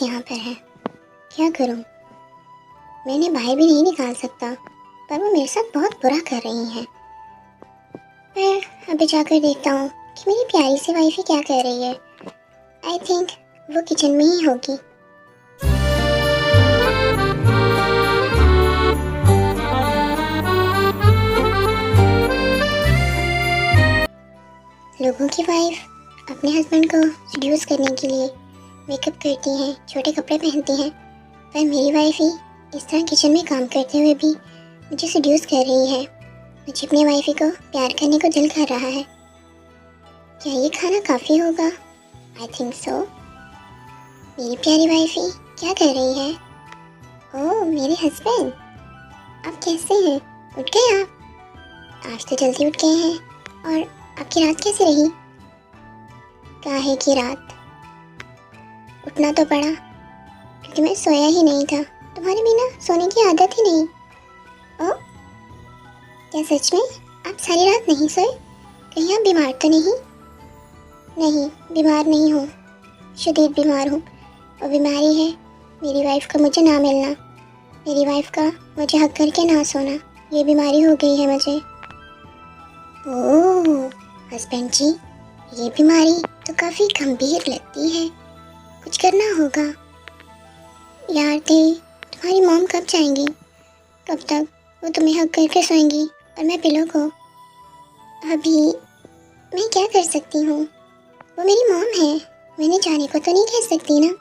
यहाँ पर है। क्या करूँ? मैं इन्हें बाहर भी नहीं निकाल सकता, पर वो मेरे साथ बहुत बुरा कर रही हैं। पर अभी जाकर देखता हूँ कि मेरी प्यारी सी वाइफी क्या कर रही है। आई थिंक वो किचन में ही होगी। लोगों की वाइफ अपने हस्बैंड को सीड्यूस करने के लिए मेकअप करती हैं, छोटे कपड़े पहनती हैं, पर मेरी वाइफ ही इस तरह किचन में काम करते हुए भी मुझे सीड्यूस कर रही है। मुझे अपनी वाइफी को प्यार करने को दिल कर रहा है। क्या ये खाना काफ़ी होगा? I think so. मेरी प्यारी वाइफी क्या कर रही है? ओह मेरे हस्बैंड, आप कैसे हैं? उठ गए आप? आज तो जल्दी उठ गए हैं। और आपकी रात कैसी रही? काहे की रात? उठना तो पड़ा क्योंकि मैं सोया ही नहीं था। तुम्हारे बिना सोने की आदत ही नहीं। ओह, क्या सच में आप सारी रात नहीं सोए? कहीं आप बीमार तो नहीं? नहीं, बीमार नहीं हूँ, शदीद बीमार हूँ। और बीमारी है मेरी वाइफ का मुझे ना मिलना, मेरी वाइफ का मुझे हक करके ना सोना। ये बीमारी हो गई है मुझे। ओह हस्बैंड जी, ये बीमारी तो काफ़ी गंभीर लगती है, कुछ करना होगा। यार थे, तुम्हारी मॉम कब जाएंगी? कब तक वो तुम्हें हक करके सोएंगी और मैं पिलो को? अभी मैं क्या कर सकती हूँ? वो मेरी मॉम है, मैंने जाने को तो नहीं कह सकती ना।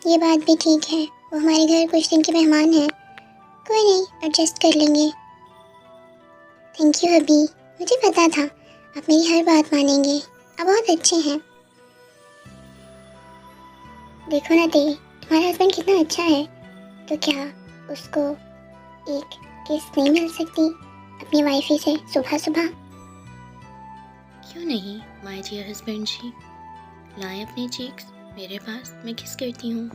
ये बात भी ठीक है, वो हमारे घर कुछ दिन के मेहमान हैं। कोई नहीं, एडजस्ट कर लेंगे। थैंक यू अभी, मुझे पता था आप मेरी हर बात मानेंगे। आप बहुत अच्छे हैं। देखो ना दे, तुम्हारा हस्बैंड कितना अच्छा है, तो क्या उसको एक किस नहीं मिल सकती अपनी वाइफी से सुबह सुबह? क्यों नहीं माय डियर हस्बैंड जी, लाएं अपने चीक्स मेरे पास, मैं किस करती हूँ।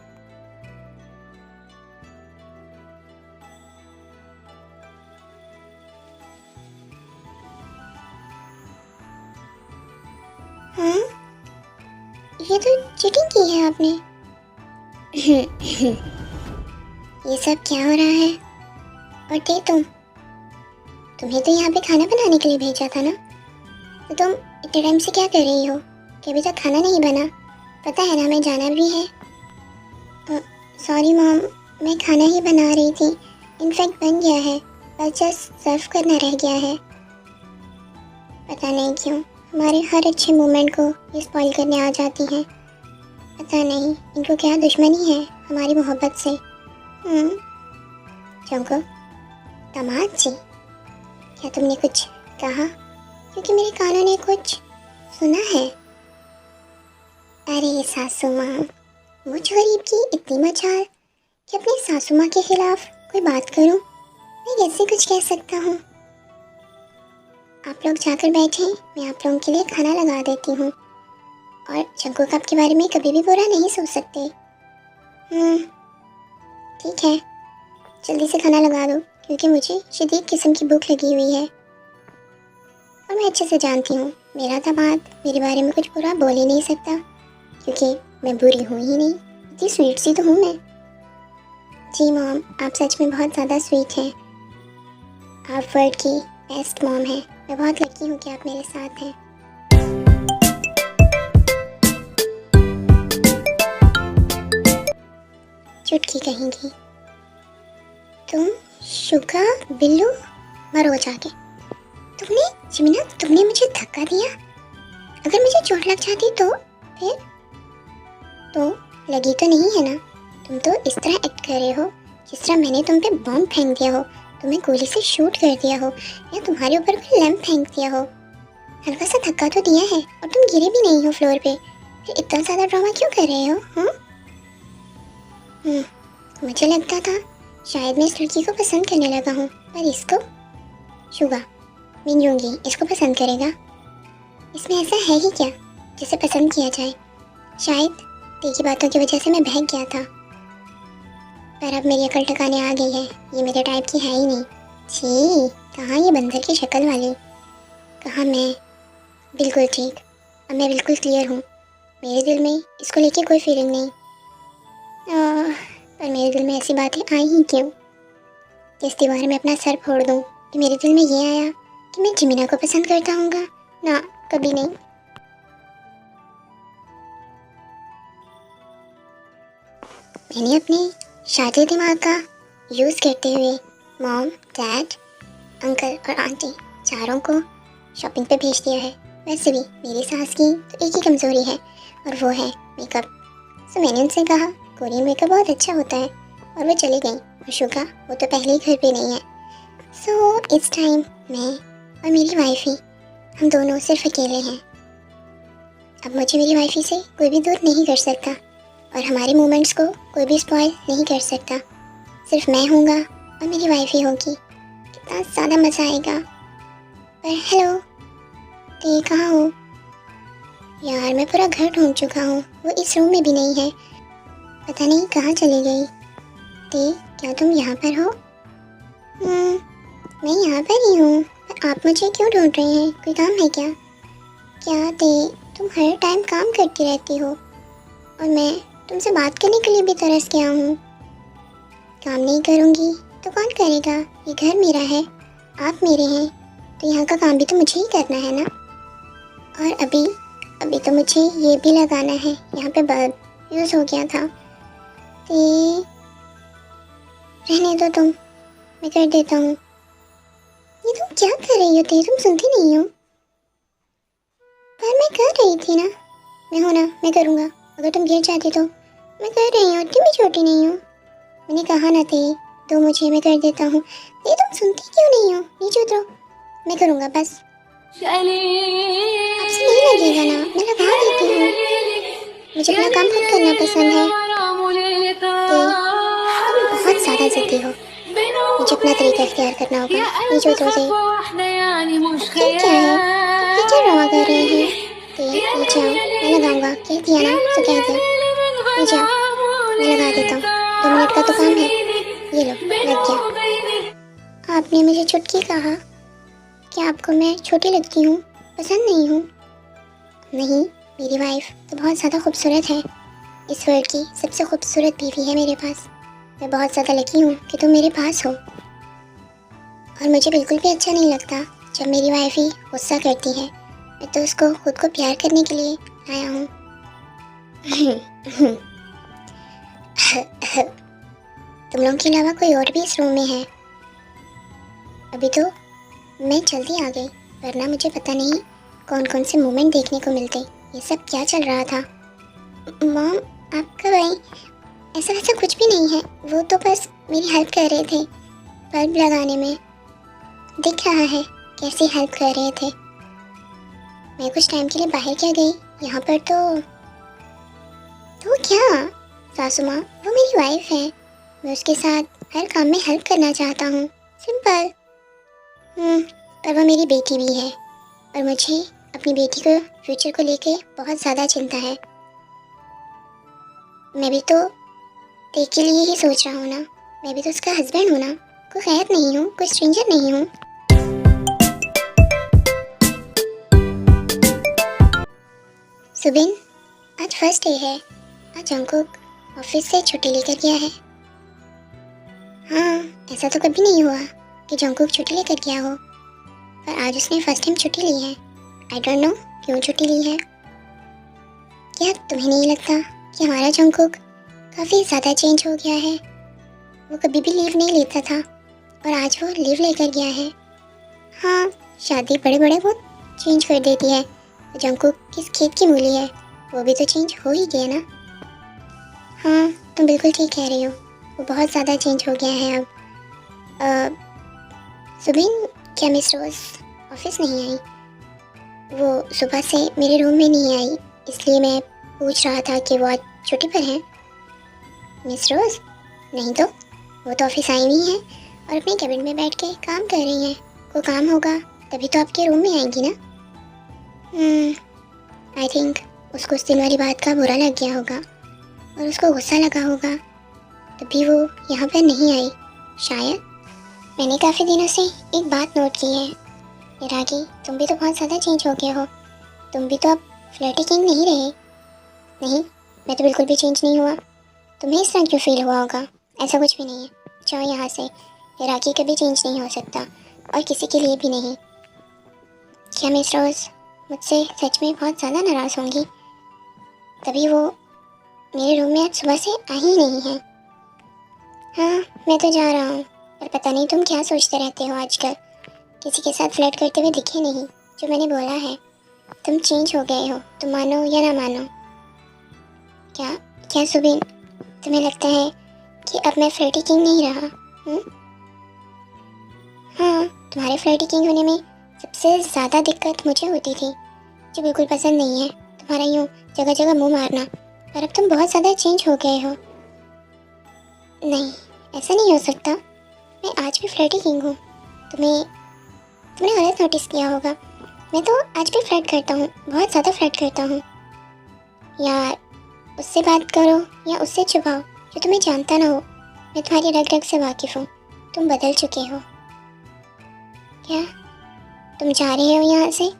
हाँ, ये तो चीटिंग की है आपने। ये सब क्या हो रहा है? और दे तुम्हें तो यहाँ पे खाना बनाने के लिए भेजा था ना, तो तुम इतने टाइम से क्या कर रही हो कि अभी तक खाना नहीं बना? पता है ना हमें जाना भी है। सॉरी मॉम, मैं खाना ही बना रही थी। इनफैक्ट बन गया है, बस जस्ट सर्व करना रह गया है। पता नहीं क्यों हमारे हर अच्छे मोमेंट को ये स्पॉइल करने आ जाती हैं। पता नहीं इनको क्या दुश्मनी है हमारी मोहब्बत से। चंको, दामाद जी, क्या तुमने कुछ कहा? क्योंकि मेरे कानों ने कुछ सुना है। अरे सासू माँ, मुझ गरीब की इतनी मजाल कि अपनी सासू माँ के खिलाफ कोई बात करूं? मैं कैसे कुछ कह सकता हूँ? आप लोग जाकर बैठे, मैं आप लोगों के लिए खाना लगा देती हूँ। और चंको कप के बारे में कभी भी बुरा नहीं सोच सकते। ठीक है, जल्दी से खाना लगा दो क्योंकि मुझे शदीद किस्म की भूख लगी हुई है। और मैं अच्छे से जानती हूँ मेरा दामाद मेरे बारे में कुछ बुरा बोल ही नहीं सकता, क्योंकि मैं बुरी हूँ ही नहीं, इतनी स्वीट सी तो हूँ मैं। जी मॉम, आप सच में बहुत ज़्यादा स्वीट हैं। आप वर्ल्ड की बेस्ट मॉम हैं। मैं बहुत लकी हूँ कि आप मेरे साथ हैं। चुटकी कहेंगी तुम, शुगा बिल्लू, मरो जाके। तुमने जिमिना, तुमने मुझे धक्का दिया। अगर मुझे चोट लग जाती तो फिर? तो लगी तो नहीं है ना? तुम तो इस तरह एक्ट कर रहे हो जिस तरह मैंने तुम पे बॉम्ब फेंक दिया हो, तुम्हें गोली से शूट कर दिया हो, या तुम्हारे ऊपर कोई लैंप फेंक दिया हो। हल्का सा धक्का तो दिया है और तुम गिरे भी नहीं हो फ्लोर पे, फिर इतना ज़्यादा ड्रामा क्यों कर रहे हो? मुझे लगता था शायद मैं इस लड़की को पसंद करने लगा हूँ, पर इसको शुगा मिंजूंगी इसको पसंद करेगा। इसमें ऐसा है ही क्या जिसे पसंद किया जाए? शायद तेरी बातों की वजह से मैं बहक गया था, पर अब मेरी अकल टकाने आ गई है। ये मेरे टाइप की है ही नहीं। छी, कहाँ ये बंदर की शक्ल वाली, कहाँ मैं। बिल्कुल ठीक, अब मैं बिल्कुल क्लियर हूँ। मेरे दिल में इसको लेके कोई फीलिंग नहीं। पर मेरे दिल में ऐसी बातें आई ही क्यों कि इस दीवार में अपना सर फोड़ दूँ कि मेरे दिल में ये आया कि मैं जिमिना को पसंद करता हूँगा। ना, कभी नहीं। मैंने अपने शातिर दिमाग का यूज़ करते हुए मॉम, डैड, अंकल और आंटी चारों को शॉपिंग पे भेज दिया है। वैसे भी मेरी सास की तो एक ही कमज़ोरी है और वो है मेकअप। सो मैंने उनसे कहा कोरियन मेकअप बहुत अच्छा होता है और वो चली गई। और शुका वो तो पहले ही घर पे नहीं है। सो इस टाइम मैं और मेरी वाइफी हम दोनों सिर्फ अकेले हैं। अब मुझे मेरी वाइफी से कोई भी दूर नहीं कर सकता और हमारे मोमेंट्स को कोई भी स्पॉइल नहीं कर सकता। सिर्फ मैं हूँगा और मेरी वाइफी होगी। कितना ज़्यादा मज़ा आएगा। पर हेलो, तो ये कहाँ हो यार? मैं पूरा घर ढूंढ चुका हूँ, वो इस रूम में भी नहीं है। पता नहीं कहाँ चली गई। ते, क्या तुम यहाँ पर हो? मैं यहाँ पर ही हूँ, पर आप मुझे क्यों ढूंढ रहे हैं? कोई काम है क्या? क्या ते, तुम हर टाइम काम करती रहती हो और मैं तुमसे बात करने के लिए भी तरस गया हूँ। काम नहीं करूँगी तो कौन करेगा? ये घर मेरा है, आप मेरे हैं, तो यहाँ का काम भी तो मुझे ही करना है ना। और अभी तो मुझे ये भी लगाना है, यहाँ पे बल्ब यूज़ हो गया था। तो रहने दो तुम, मैं कर देता हूँ। ये तुम क्या कर रही हो? तुम सुनती नहीं हो? पर मैं कर रही थी ना। मैं हूँ ना, मैं करूँगा। अगर तुम गिर जाती तो मैं कर रही हूँ, इतनी भी छोटी नहीं हूँ। मैंने कहा ना थे, तो मुझे मैं कर देता हूँ। ये तुम सुनती क्यों नहीं हो? नीचे उतरो, मैं करूँगा बस। आपसे नहीं लगेगा ना, मैं लगा देती हूँ। मुझे अपना काम खुद करना पसंद है। तुम बहुत ज़्यादा ज़िद्दी हो, मुझे अपना तरीका इख्तियार करना होगा। नीचे उतरो से। ये क्या है? तुम ये क्या ड्रामा कर रहे हैं? नीचे आओ, मैं लगाऊंगा। कह दिया ना, तो कह दिया। नीचे आओ, मैं लगा देता हूँ। 2 मिनट का तो काम है। ये लो, लग गया। आपने मुझे चुटकी कहा। क्या आपको मैं छोटी लगती हूँ? पसंद नहीं हूँ? नहीं, मेरी वाइफ तो बहुत ज़्यादा खूबसूरत है। इस वर्ल्ड की सबसे खूबसूरत बीवी है मेरे पास। मैं बहुत ज़्यादा लकी हूँ कि तुम मेरे पास हो। और मुझे बिल्कुल भी अच्छा नहीं लगता जब मेरी वाइफ ही गुस्सा करती है। मैं तो उसको खुद को प्यार करने के लिए आया हूँ। तुम लोगों के अलावा कोई और भी इस रूम में है? अभी तो मैं जल्दी आ गई, वरना मुझे पता नहीं कौन कौन से मोमेंट देखने को मिलते। ये सब क्या चल रहा था? मॉम, आप कब आई? ऐसा वैसा कुछ भी नहीं है, वो तो बस मेरी हेल्प कर रहे थे बल्ब लगाने में। दिख रहा है कैसे हेल्प कर रहे थे। मैं कुछ टाइम के लिए बाहर क्या गई, यहाँ पर तो क्या सासू माँ, वो मेरी वाइफ है। मैं उसके साथ हर काम में हेल्प करना चाहता हूँ, सिंपल। पर वो मेरी बेटी भी है और मुझे अपनी बेटी को फ्यूचर को लेके बहुत ज़्यादा चिंता है। मैं भी तो देख के लिए ही सोच रहा हूँ ना, मैं भी तो उसका हस्बैंड हूँ ना, कोई गैर नहीं हूँ, कोई स्ट्रेंजर नहीं हूँ। सुबिन, आज फर्स्ट डे है। आज जंगकुक ऑफिस से छुट्टी लेकर गया है। हाँ, ऐसा तो कभी नहीं हुआ कि जंगकुक छुट्टी लेकर गया हो, पर आज उसने फर्स्ट टाइम छुट्टी ली है। आई डोंट नो क्यों छुट्टी ली है। क्या तुम्हें नहीं लगता कि हमारा जंगकुक काफ़ी ज़्यादा चेंज हो गया है? वो कभी भी लीव नहीं लेता था और आज वो लीव लेकर गया है। हाँ, शादी बड़े बड़े बहुत चेंज कर देती है। जंगकुक किस खेत की मूली है, वो भी तो चेंज हो ही गया ना। हाँ, तुम बिल्कुल ठीक कह रही हो, वो बहुत ज़्यादा चेंज हो गया है अब। सुबिन, क्या मिस रोज़ ऑफिस नहीं आई? वो सुबह से मेरे रूम में नहीं आई, इसलिए मैं पूछ रहा था कि वो आज छुट्टी पर हैं। मिस रोज़? नहीं तो, वो तो ऑफिस आई हुई हैं और अपने कैबिन में बैठ के काम कर रही हैं। कोई काम होगा तभी तो आपके रूम में आएंगी ना। आई थिंक उसको उस दिन वाली बात का बुरा लग गया होगा और उसको गुस्सा लगा होगा, तभी वो यहाँ पर नहीं आई शायद। मैंने काफ़ी दिनों से एक बात नोट की है, रागी, तुम भी तो बहुत ज़्यादा चेंज हो गए हो। तुम भी तो अब फ्लर्टी किंग नहीं रहे। नहीं, मैं तो बिल्कुल भी चेंज नहीं हुआ। तुम्हें इस तरह क्यों फील हुआ होगा? ऐसा कुछ भी नहीं है। जाओ यहाँ से। हिराकी कभी चेंज नहीं हो सकता और किसी के लिए भी नहीं। क्या मिस रोज़ मुझसे सच में बहुत ज़्यादा नाराज़ होंगी? तभी वो मेरे रूम में आज सुबह से आ ही नहीं है। हाँ, मैं तो जा रहा हूँ, पर पता नहीं तुम क्या सोचते रहते हो आजकल। किसी के साथ फ्लर्ट करते हुए दिखे नहीं। जो मैंने बोला है, तुम चेंज हो गए हो, तुम मानो या ना मानो। क्या क्या सुबीन, तुम्हें लगता है कि अब मैं फ्लर्टी किंग नहीं रहा? हाँ, तुम्हारे फ्लर्टी किंग होने में सबसे ज़्यादा दिक्कत मुझे होती थी, जो बिल्कुल पसंद नहीं है तुम्हारा यूँ जगह जगह मुंह मारना। पर अब तुम बहुत ज़्यादा चेंज हो गए हो। नहीं, ऐसा नहीं हो सकता। मैं आज भी फ्लर्टी किंग हूँ। तुमने गलत नोटिस किया होगा। मैं तो आज भी फ्लर्ट करता हूँ, बहुत ज़्यादा फ्लर्ट करता हूँ। यार, उससे बात करो या उससे छुपाओ जो तुम्हें जानता ना हो। मैं तुम्हारी रग रग से वाकिफ़ हूँ। तुम बदल चुके हो। क्या तुम जा रहे हो यहाँ से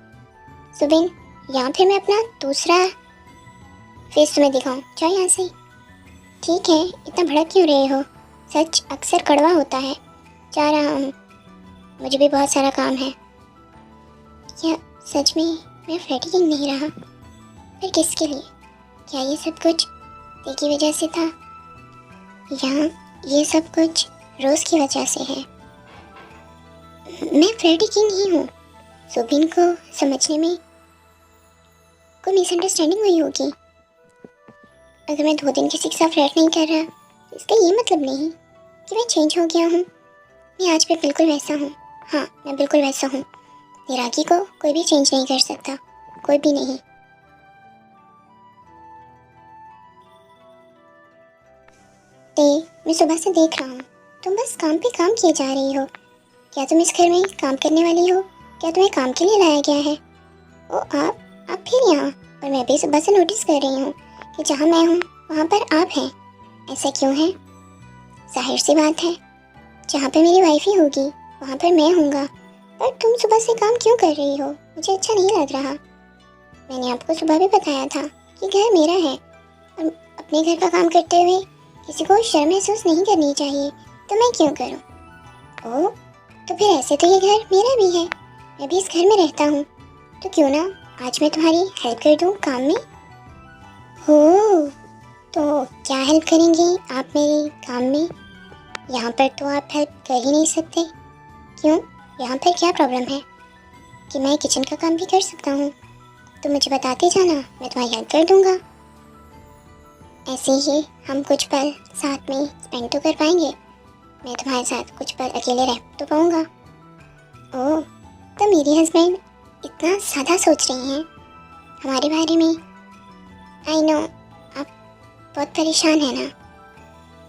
सुबिन, या फिर मैं अपना दूसरा फेस तुम्हें दिखाऊं? जाओ यहाँ से। ठीक है, इतना भड़क क्यों रहे हो? सच अक्सर कड़वा होता है। जा रहा हूँ, मुझे भी बहुत सारा काम है। क्या सच में मैं फ्लर्टी किंग नहीं रहा? फिर किसके लिए? क्या ये सब कुछ ते की वजह से था, या ये सब कुछ रोज़ की वजह से है? मैं फ्लर्टी किंग ही हूँ। सुबिन को समझने में कोई मिसअंडरस्टैंडिंग हुई होगी। अगर मैं 2 दिन किसी के साथ फ्लर्ट नहीं कर रहा, इसका ये मतलब नहीं कि मैं चेंज हो गया हूँ। मैं आज भी बिल्कुल वैसा हूँ। हाँ, मैं बिल्कुल वैसा हूँ। निराकी को कोई भी चेंज नहीं कर सकता, कोई भी नहीं। मैं सुबह से देख रहा हूँ, तुम बस काम पे काम किए जा रही हो। क्या तुम इस घर में काम करने वाली हो? क्या तुम्हें काम के लिए लाया गया है? ओ आप फिर यहाँ? और मैं भी सुबह से नोटिस कर रही हूँ कि जहाँ मैं हूँ वहाँ पर आप हैं। ऐसा क्यों है? जाहिर सी बात है, जहाँ पे मेरी वाइफ ही होगी वहाँ पर मैं हूँगा। पर तुम सुबह से काम क्यों कर रही हो? मुझे अच्छा नहीं लग रहा। मैंने आपको सुबह भी बताया था कि घर मेरा है और अपने घर का काम करते हुए किसी को शर्म महसूस नहीं करनी चाहिए। तो मैं क्यों करूँ? ओह, तो फिर ऐसे तो ये घर मेरा भी है, मैं भी इस घर में रहता हूँ। तो क्यों ना आज मैं तुम्हारी हेल्प कर दूँ काम में? हो, तो क्या हेल्प करेंगे आप मेरे काम में? यहाँ पर तो आप हेल्प कर ही नहीं सकते। क्यों? यहाँ पर क्या प्रॉब्लम है कि मैं किचन का काम भी कर सकता हूँ? तो मुझे बताते जाना, मैं तुम्हारी हेल्प कर दूँगा। ऐसे ही हम कुछ पल साथ में स्पेंड तो कर पाएंगे। मैं तुम्हारे साथ कुछ पल अकेले रह तो पाऊँगा। ओह, तो मेरी हस्बैंड इतना ज़्यादा सोच रही हैं हमारे बारे में। आई नो, आप बहुत परेशान हैं ना?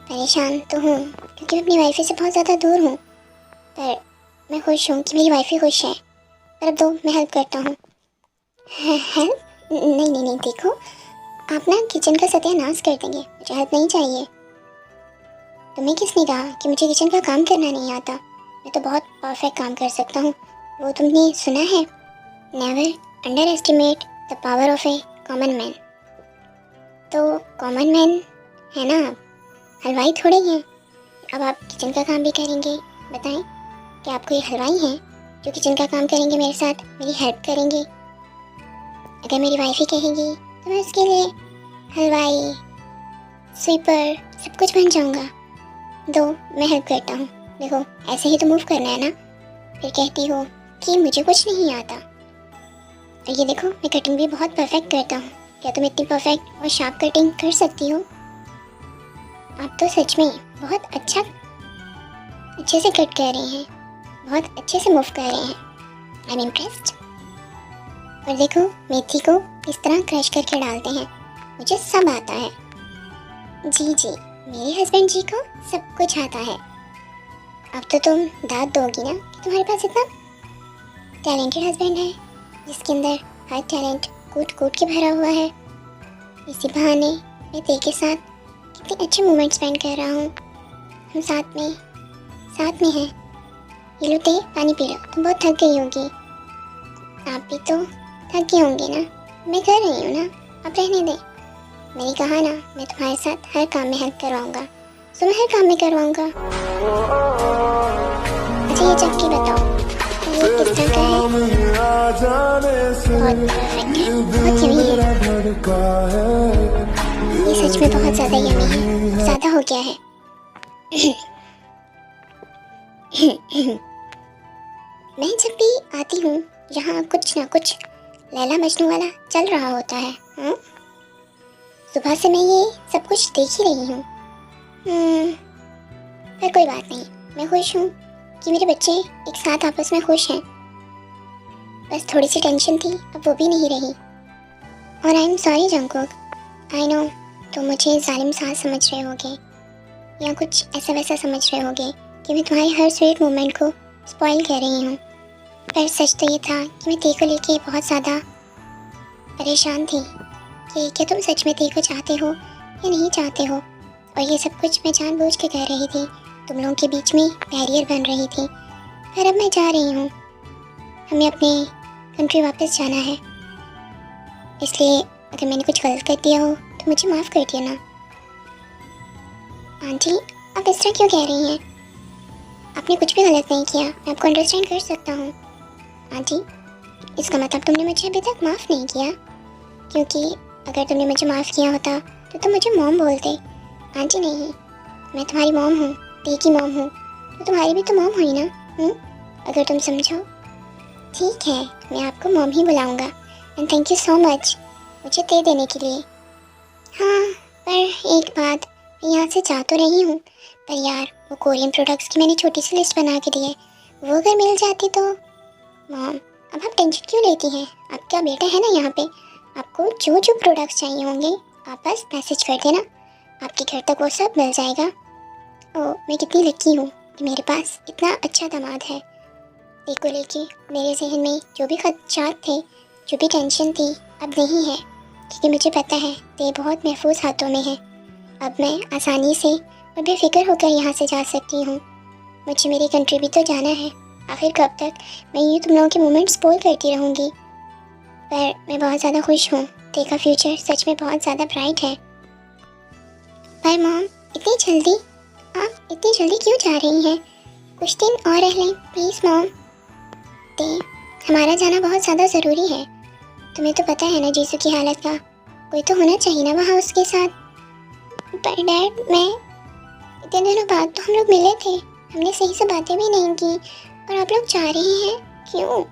परेशान तो हूँ क्योंकि मैं अपनी वाइफ से बहुत ज़्यादा दूर हूँ, पर मैं खुश हूँ कि मेरी वाइफ ही खुश है। पर अब दो, मैं हेल्प करता हूँ। हेल्प? नहीं नहीं नहीं, देखो आप ना किचन का सत्यानाश कर देंगे, मुझे हेल्प नहीं चाहिए। तुम्हें किसने कहा कि मुझे किचन का काम करना नहीं आता? मैं तो बहुत परफेक्ट काम कर सकता हूँ। वो तुमने सुना है, never under estimate the power of A common man. तो कॉमन मैन है ना, हलवाई थोड़े हैं। अब आप किचन का काम भी करेंगे? बताएं, क्या आप कोई हलवाई हैं जो किचन का काम करेंगे मेरे साथ, मेरी हेल्प करेंगे? अगर मेरी वाइफ ही कहेगी तो मैं उसके लिए हलवाई, स्वीपर सब कुछ बन जाऊंगा। दो, मैं हेल्प करता हूँ। देखो, ऐसे ही तो मूव करना है ना। फिर कहती हो कि मुझे कुछ नहीं आता। और ये देखो, मैं कटिंग भी बहुत परफेक्ट करता हूँ। क्या तुम इतनी परफेक्ट और शार्प कटिंग कर सकती हो? आप तो सच में बहुत अच्छे से कट कर रही हैं, बहुत अच्छे से मूव कर रहे हैं। I am impressed. और देखो, मेथी को किस तरह क्रश करके डालते हैं, मुझे सब आता है। जी जी, मेरे हस्बैंड जी को सब कुछ आता है। अब तो तुम दाद दोगी ना कि तुम्हारे पास इतना टैलेंटेड हस्बैंड है, जिसके अंदर हर टैलेंट कूट कूट के भरा हुआ है। इसी बहाने मैं ते के साथ कितने अच्छे मोमेंट स्पेंड कर रहा हूँ। हम साथ में हैं। ये लो ते, पानी पी लो, तुम बहुत थक गई होगी। आप भी तो थक गए होंगे ना, मैं कर रही हूँ ना, आप रहने दें। मैंने कहा ना, मैं तुम्हारे साथ हर काम में हेल्प करवाऊँगा, तो मैं हर काम में करवाऊँगा। अच्छा ये चक्की बताओ, ये किस तरह का है? बहुत परफेक्ट है, बहुत यम्मी है। ये सच में बहुत ज़्यादा यम्मी है, ज़्यादा हो गया है। मैं जब भी आती हूँ यहाँ कुछ ना कुछ लैला मजनू वाला चल रहा होता है। हाँ, सुबह से मैं ये सब कुछ देख ही रही हूँ। पर कोई बात नहीं, मैं खुश हूँ कि मेरे बच्चे एक साथ आपस में खुश हैं। बस थोड़ी सी टेंशन थी, अब वो भी नहीं रही। और I am sorry Jungkook, I know तुम मुझे जालिम सास समझ रहे होगे या कुछ ऐसा वैसा समझ रहे होगे कि मैं तुम्हारी हर स्वीट मोमेंट को स्पॉइल कर रही हूँ। पर सच तो ये था कि मैं ते को लेके बहुत ज़्यादा परेशान थी कि क्या तुम सच में ते को चाहते हो या नहीं चाहते हो। और ये सब कुछ मैं जानबूझ के कर रही थी, तुम लोगों के बीच में बैरियर बन रही थी। पर अब मैं जा रही हूँ, हमें अपने कंट्री वापस जाना है, इसलिए अगर मैंने कुछ गलत कर दिया हो तो मुझे माफ़ कर दिया ना। आंटी आप इस तरह क्यों कह रही हैं? आपने कुछ भी गलत नहीं किया, मैं आपको अंडरस्टैंड कर सकता हूँ। आंटी इसका मतलब तुमने मुझे अभी तक माफ़ नहीं किया, क्योंकि अगर तुमने मुझे माफ़ किया होता तो तुम मुझे मॉम बोलते। आंटी नहीं, मैं तुम्हारी मॉम हूँ, ते की मॉम हूँ, तो तुम्हारी भी तो मॉम हुई ना। अगर तुम समझो। ठीक है, मैं आपको मॉम ही बुलाऊँगा। And thank you so much मुझे ते देने के लिए। हाँ, पर एक बात, मैं यहाँ से जा तो रही हूँ, पर यार वो कोरियन प्रोडक्ट्स की मैंने छोटी सी लिस्ट बना के दी है, वो अगर मिल जाती तो। मॉम अब आप टेंशन क्यों लेती हैं? आपका बेटा है ना यहाँ पे, आपको जो जो प्रोडक्ट्स चाहिए होंगे आप बस मैसेज कर देना, आपके घर तक वो सब मिल जाएगा। ओह मैं कितनी लकी हूँ कि मेरे पास इतना अच्छा दामाद है। ते को लेके मेरे जहन में जो भी खदशात थे, जो भी टेंशन थी, अब नहीं है, क्योंकि मुझे पता है ते बहुत महफूज हाथों में है। अब मैं आसानी से और बेफिक्र होकर यहाँ से जा सकती हूँ। मुझे मेरी कंट्री भी तो जाना है, आखिर कब तक मैं यूँ तुम लोगों के मोमेंट्स स्पॉइल करती रहूँगी। पर मैं बहुत ज़्यादा खुश हूँ, ते का फ्यूचर सच में बहुत ज़्यादा ब्राइट है। पर मॉम इतनी जल्दी, आप इतनी जल्दी क्यों जा रही हैं? कुछ दिन और रह लें प्लीज़ मॉम। ते हमारा जाना बहुत ज़्यादा ज़रूरी है, तुम्हें तो पता है ना जीसू की हालत का, कोई तो होना चाहिए ना वहाँ उसके साथ। पर डैड मैं इतने दिनों बाद तो हम लोग मिले थे, हमने सही से बातें भी नहीं की, और आप लोग जा रहे हैं क्यों?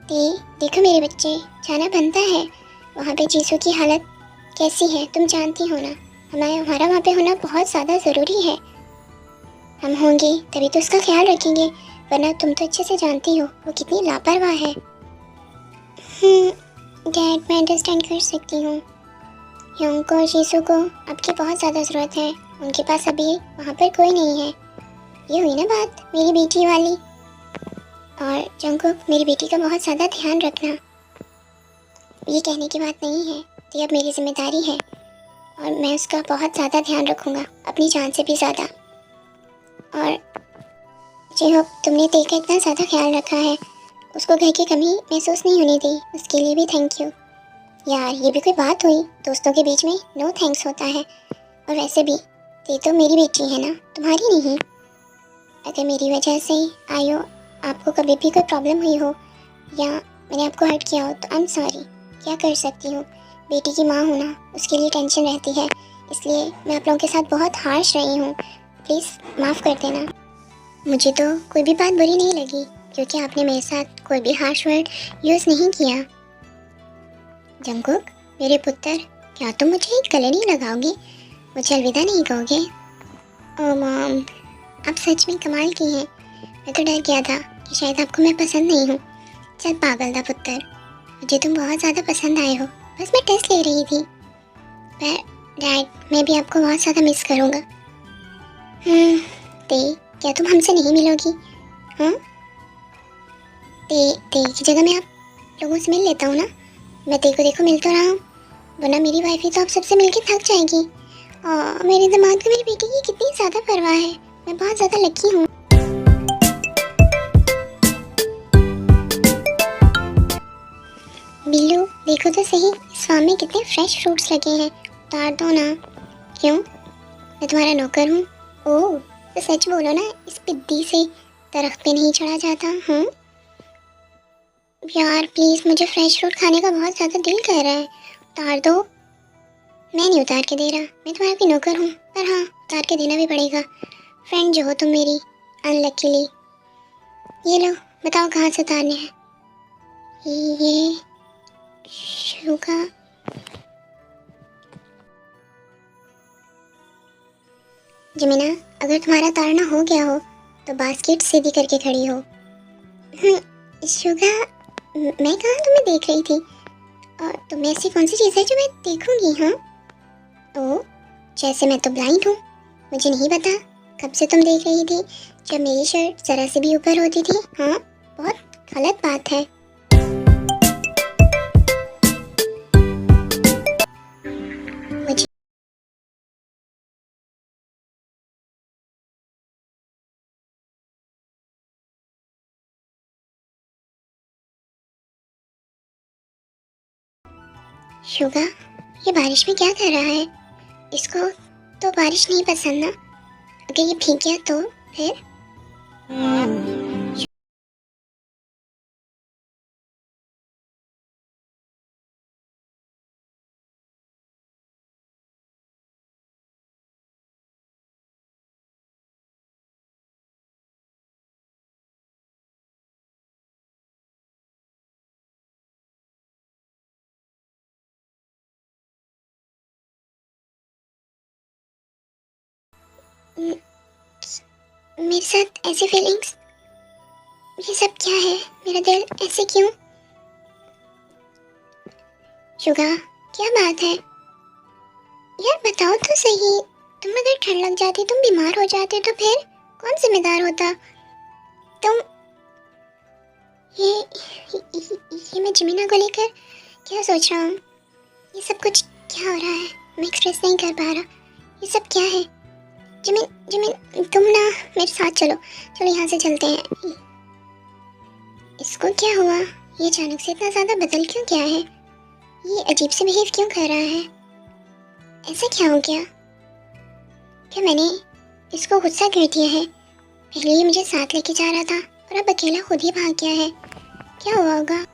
ते देखो मेरे बच्चे, जाना बनता है, वहाँ पे जीसू की हालत कैसी है तुम जानती हो ना, हमारा वहाँ पे होना बहुत ज़्यादा ज़रूरी है। हम होंगे तभी तो उसका ख्याल रखेंगे, वरना तुम तो अच्छे से जानती हो वो कितनी लापरवाह है। डैड मैं अंडरस्टैंड कर सकती हूँ, ह्योंग को और जीसू को आपकी बहुत ज़्यादा ज़रूरत है, उनके पास अभी वहाँ पर कोई नहीं है। ये हुई ना बात मेरी बेटी वाली। और जंकुक मेरी बेटी का बहुत ज़्यादा ध्यान रखना, ये कहने की बात नहीं है, ये अब मेरी जिम्मेदारी है और मैं उसका बहुत ज़्यादा ध्यान रखूँगा, अपनी जान से भी ज़्यादा। और मुझे होप तुमने ते का इतना ज़्यादा ख्याल रखा है, उसको घर की कमी महसूस नहीं होने दी, उसके लिए भी थैंक यू। यार ये भी कोई बात हुई, दोस्तों के बीच में नो थैंक्स होता है। और वैसे भी ते तो मेरी बेटी है ना, तुम्हारी नहीं। अगर मेरी वजह से आयो आपको कभी भी कोई प्रॉब्लम हुई हो या मैंने आपको हर्ट किया हो तो आई एम सॉरी, क्या कर सकती हूँ, बेटी की माँ हूँ ना, उसके लिए टेंशन रहती है, इसलिए मैं आप लोगों के साथ बहुत हार्श रही हूँ, प्लीज़ माफ़ कर देना। मुझे तो कोई भी बात बुरी नहीं लगी, क्योंकि आपने मेरे साथ कोई भी हार्श वर्ड यूज़ नहीं किया। जंकुक मेरे पुत्र, क्या तुम मुझे गले नहीं लगाओगे, मुझे अलविदा नहीं कहोगे? ओह मॉम आप सच में कमाल की हैं, मैं तो डर गया था कि शायद आपको मैं पसंद नहीं हूँ। चल पागल था पुत्र, मुझे तुम बहुत ज़्यादा पसंद आए हो, बस मैं टेस्ट ले रही थी। पर डैड मैं भी आपको बहुत ज़्यादा मिस करूँगा। ते क्या तुम हमसे नहीं मिलोगी? हाँ ते की जगह मैं आप लोगों से मिल लेता हूँ ना, मैं ते को देखो मिल तो रहा हूँ, वरना मेरी वाइफ ही तो आप सबसे मिलके थक जाएगी। मेरे दिमाग में मेरी बेटी की कितनी ज़्यादा परवाह है, मैं बहुत ज़्यादा लकी हूँ। बिल्लू देखो तो सही, इस फार्म में कितने फ्रेश फ्रूट्स लगे हैं, उतार दो ना। क्यों, मैं तुम्हारा नौकर हूँ? ओह, तो सच बोलो ना, इस पिद्दी से दरख्त पे नहीं चढ़ा जाता। हूँ यार प्लीज़, मुझे फ्रेश फ्रूट खाने का बहुत ज़्यादा दिल कर रहा है, उतार दो। मैं नहीं उतार के दे रहा, मैं तुम्हारा भी नौकर हूँ, पर हाँ उतार के देना भी पड़ेगा। फ्रेंड जो हो तुम मेरी, अनलकीली। ये लो, बताओ कहाँ से उतारने हैं? ये शुगा। जमीना, अगर तुम्हारा उतारना हो गया हो तो बास्केट सीधी करके खड़ी हो। शुगा, मैं कहाँ तुम्हें देख रही थी? और तुम्हें ऐसी कौन सी चीज़ है जो मैं देखूंगी? हाँ, ओह, जैसे मैं तो ब्लाइंड हूँ, मुझे नहीं पता कब से तुम देख रही थी जब मेरी शर्ट ज़रा से भी ऊपर होती थी। हाँ, बहुत गलत बात है। मुझे शुगा, ये बारिश में क्या कर रहा है? इसको तो बारिश नहीं पसंद ना। अगर ये भीग गया तो फिर? म- मेरे साथ ऐसी फीलिंग्स, ये सब क्या है? मेरा दिल ऐसे क्यों? शुगा, क्या बात है? यार बताओ तो सही, तुम अगर ठंड लग जाती, तुम बीमार हो जाते तो फिर कौन जिम्मेदार होता? तुम ये मैं जमीना को लेकर क्या सोच रहा हूँ? ये सब कुछ क्या हो रहा है? मैं एक्सप्रेस नहीं कर पा रहा। ये सब क्या है? जमीन, जमीन तुम ना मेरे साथ चलो, चलो यहाँ से चलते हैं। इसको क्या हुआ? ये अचानक से इतना ज़्यादा बदल क्यों गया है? ये अजीब से बिहेव क्यों कर रहा है? ऐसा क्या हो गया? क्या मैंने इसको गुस्सा कर दिया है? पहले ये मुझे साथ लेके जा रहा था और अब अकेला खुद ही भाग गया है। क्या हुआ होगा?